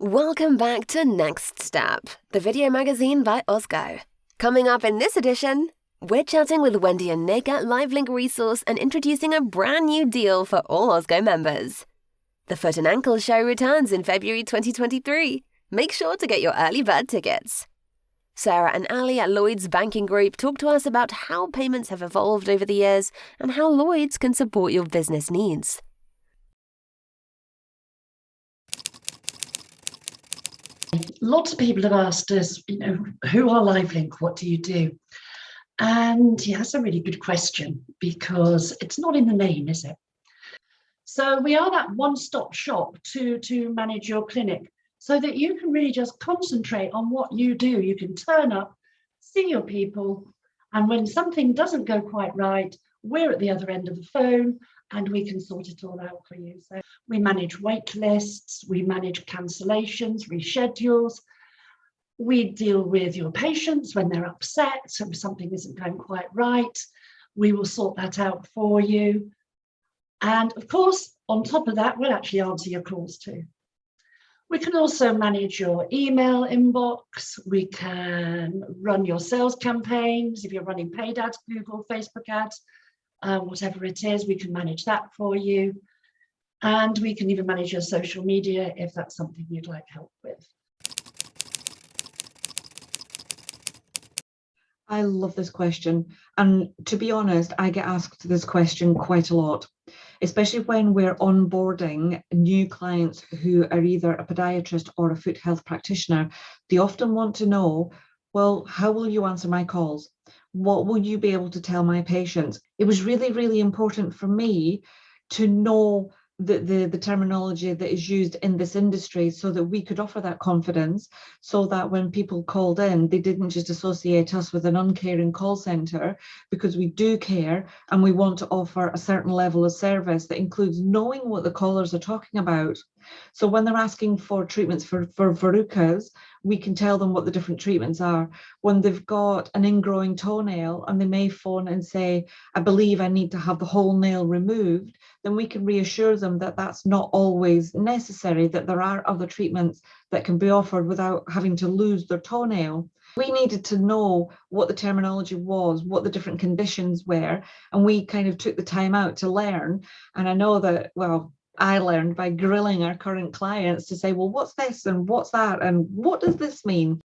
Welcome back to NextStep, the video magazine by OSGO. Coming up in this edition, we're chatting with Wendy and Nick at Livelink Resource and introducing a brand new deal for all OSGO members. The Foot and Ankle Show returns in February 2023. Make sure to get your early bird tickets. Sara and Ali at Lloyds Banking Group talk to us about how payments have evolved over the years and how Lloyds can support your business needs. Lots of people have asked us, who are Livelink? What do you do? And yeah, that's a really good question because it's not in the name, is it? So we are that one-stop shop to manage your clinic so that you can really just concentrate on what you do. You can turn up, see your people, and when something doesn't go quite right, we're at the other end of the phone and we can sort it all out for you. So we manage wait lists, we manage cancellations, reschedules. We deal with your patients when they're upset, so if something isn't going quite right, we will sort that out for you. And of course, on top of that, we'll actually answer your calls too. We can also manage your email inbox. We can run your sales campaigns. If you're running paid ads, Google, Facebook ads, whatever it is, we can manage that for you. And we can even manage your social media if that's something you'd like help with. I love this question. And to be honest, I get asked this question quite a lot, especially when we're onboarding new clients who are either a podiatrist or a foot health practitioner. They often want to know, well, how will you answer my calls? What will you be able to tell my patients? It was really, really important for me to know the terminology that is used in this industry so that we could offer that confidence, so that when people called in, they didn't just associate us with an uncaring call centre, because we do care and we want to offer a certain level of service that includes knowing what the callers are talking about. So when they're asking for treatments for verrucas, we can tell them what the different treatments are. When they've got an ingrowing toenail and they may phone and say, I believe I need to have the whole nail removed, then we can reassure them that that's not always necessary, that there are other treatments that can be offered without having to lose their toenail. We needed to know what the terminology was, what the different conditions were, and we kind of took the time out to learn. And I know that, well, I learned by grilling our current clients to say, well, what's this and what's that and what does this mean?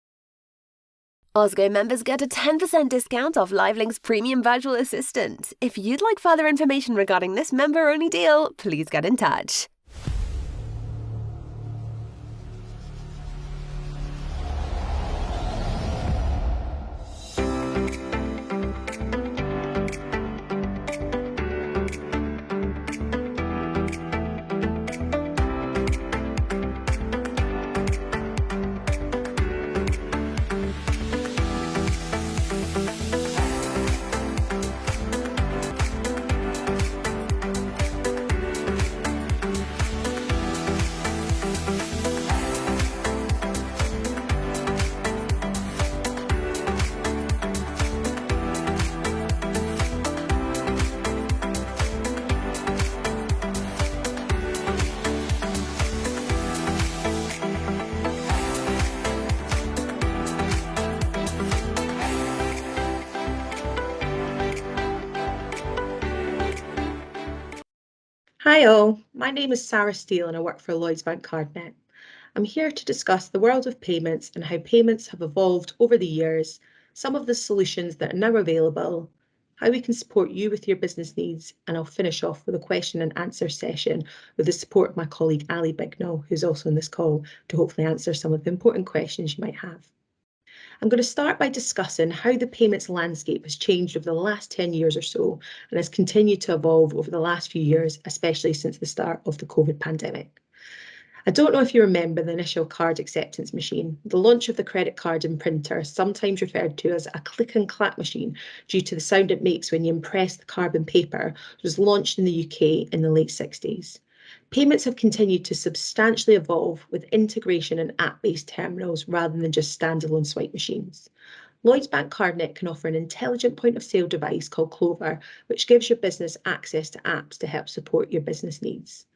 OSGO members get a 10% discount off Livelink's premium virtual assistant. If you'd like further information regarding this member-only deal, please get in touch. Hi all, my name is Sara Steele and I work for Lloyds Bank CardNet. I'm here to discuss the world of payments and how payments have evolved over the years, some of the solutions that are now available, how we can support you with your business needs, and I'll finish off with a question and answer session with the support of my colleague Ali Bignell, who's also on this call, to hopefully answer some of the important questions you might have. I'm going to start by discussing how the payments landscape has changed over the last 10 years or so and has continued to evolve over the last few years, especially since the start of the COVID pandemic. I don't know if you remember the initial card acceptance machine, the launch of the credit card and printer, sometimes referred to as a click and clap machine due to the sound it makes when you impress the carbon paper, was launched in the UK in the late 60s. Payments have continued to substantially evolve with integration and app-based terminals rather than just standalone swipe machines. Lloyds Bank CardNet can offer an intelligent point-of-sale device called Clover, which gives your business access to apps to help support your business needs.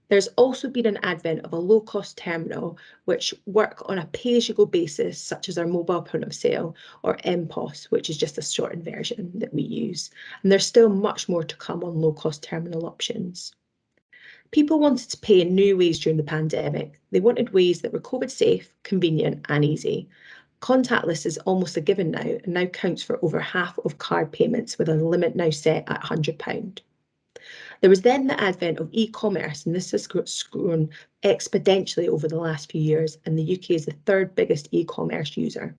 There's also been an advent of a low-cost terminal which work on a pay-as-you-go basis, such as our mobile point of sale, or MPOS, which is just a shortened version that we use. And there's still much more to come on low-cost terminal options. People wanted to pay in new ways during the pandemic. They wanted ways that were COVID safe, convenient and easy. Contactless is almost a given now and now counts for over half of card payments, with a limit now set at £100. There was then the advent of e-commerce, and this has grown exponentially over the last few years, and the UK is the third biggest e-commerce user.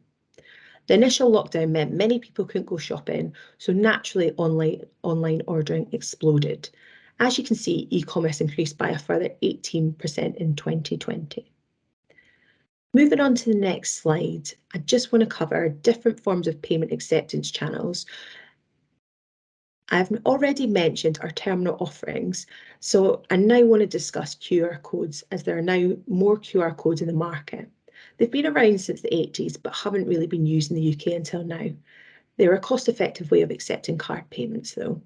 The initial lockdown meant many people couldn't go shopping, so naturally online ordering exploded. As you can see, e-commerce increased by a further 18% in 2020. Moving on to the next slide, I just want to cover different forms of payment acceptance channels. I've already mentioned our terminal offerings, so I now want to discuss QR codes, as there are now more QR codes in the market. They've been around since the 80s, but haven't really been used in the UK until now. They're a cost-effective way of accepting card payments, though.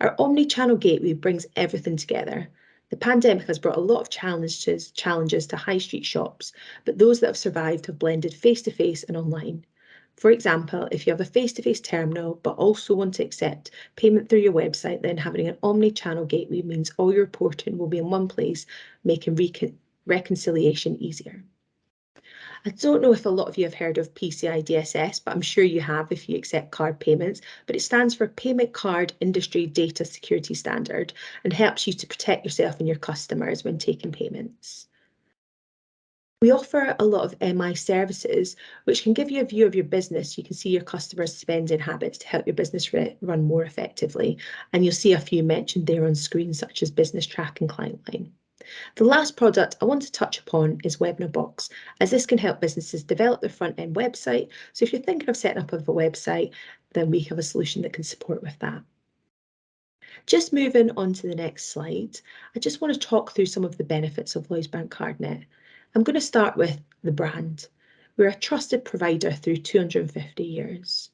Our omni-channel gateway brings everything together. The pandemic has brought a lot of challenges to high street shops, but those that have survived have blended face-to-face and online. For example, if you have a face-to-face terminal but also want to accept payment through your website, then having an omni-channel gateway means all your reporting will be in one place, making reconciliation easier. I don't know if a lot of you have heard of PCI DSS, but I'm sure you have if you accept card payments, but it stands for Payment Card Industry Data Security Standard and helps you to protect yourself and your customers when taking payments. We offer a lot of MI services, which can give you a view of your business. You can see your customers' spending habits to help your business run more effectively. And you'll see a few mentioned there on screen, such as Business Track and Client Line. The last product I want to touch upon is Webinar Box, as this can help businesses develop their front-end website. So if you're thinking of setting up a website, then we have a solution that can support with that. Just moving on to the next slide, I just want to talk through some of the benefits of Lloyds Bank CardNet. I'm going to start with the brand. We're a trusted provider through 250 years.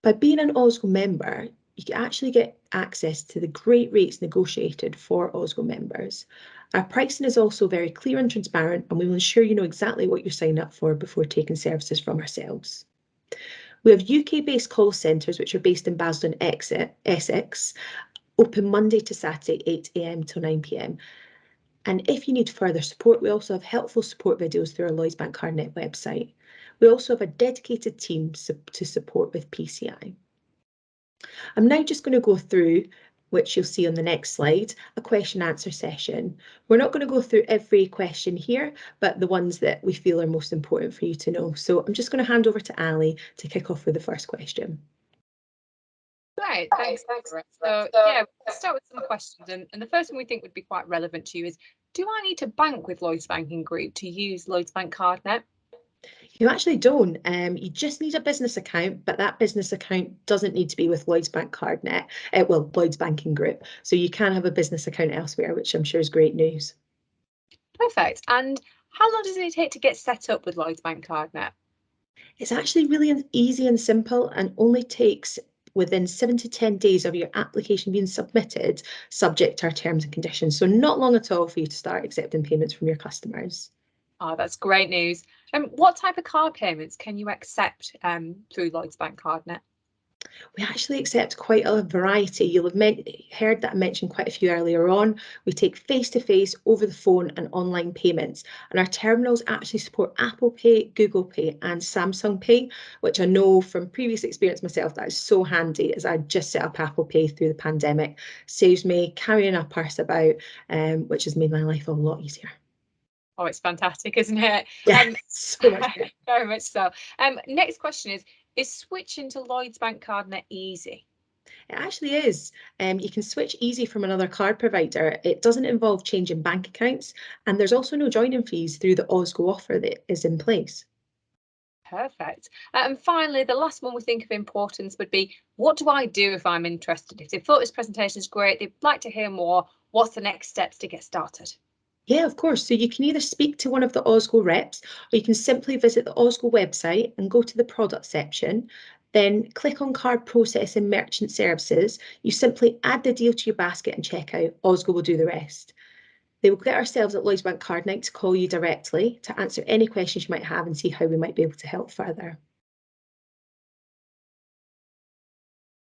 By being an OSGO member, you can actually get access to the great rates negotiated for OSGO members. Our pricing is also very clear and transparent, and we will ensure you know exactly what you're signing up for before taking services from ourselves. We have UK-based call centres, which are based in Basildon, Essex, open Monday to Saturday, 8 AM till 9 PM. And if you need further support, we also have helpful support videos through our Lloyds Bank CardNet website. We also have a dedicated team to support with PCI. I'm now just going to go through, which you'll see on the next slide, a question answer session. We're not going to go through every question here, but the ones that we feel are most important for you to know. So I'm just going to hand over to Ali to kick off with the first question. Great, thanks. So yeah, we'll start with some questions, and the first one we think would be quite relevant to you is, do I need to bank with Lloyds Banking Group to use Lloyds Bank CardNet? You actually don't. You just need a business account, but that business account doesn't need to be with Lloyds Bank CardNet, well, Lloyds Banking Group. So you can have a business account elsewhere, which I'm sure is great news. Perfect. And how long does it take to get set up with Lloyds Bank CardNet? It's actually really easy and simple, and only takes within 7 to 10 days of your application being submitted, subject to our terms and conditions. So not long at all for you to start accepting payments from your customers. Oh, that's great news. What type of card payments can you accept through Lloyds Bank CardNet? We actually accept quite a variety. You'll have heard that I mentioned quite a few earlier on. We take face-to-face, over the phone and online payments. And our terminals actually support Apple Pay, Google Pay and Samsung Pay, which I know from previous experience myself, that is so handy, as I just set up Apple Pay through the pandemic. Saves me carrying a purse about, which has made my life a lot easier. Oh, it's fantastic, isn't it? Yeah, so much better. Very much so. Next question is switching to Lloyds Bank CardNet easy? It actually is. You can switch easy from another card provider. It doesn't involve changing bank accounts, and there's also no joining fees through the OSGO offer that is in place. Perfect. And finally, the last one we think of importance would be, what do I do if I'm interested? If they thought this presentation is great, they'd like to hear more, what's the next steps to get started? Yeah, of course. So you can either speak to one of the OSGO reps, or you can simply visit the OSGO website and go to the product section. Then click on Card Processing Merchant Services. You simply add the deal to your basket and check out. OSGO will do the rest. They will get ourselves at Lloyds Bank Card Night to call you directly to answer any questions you might have and see how we might be able to help further.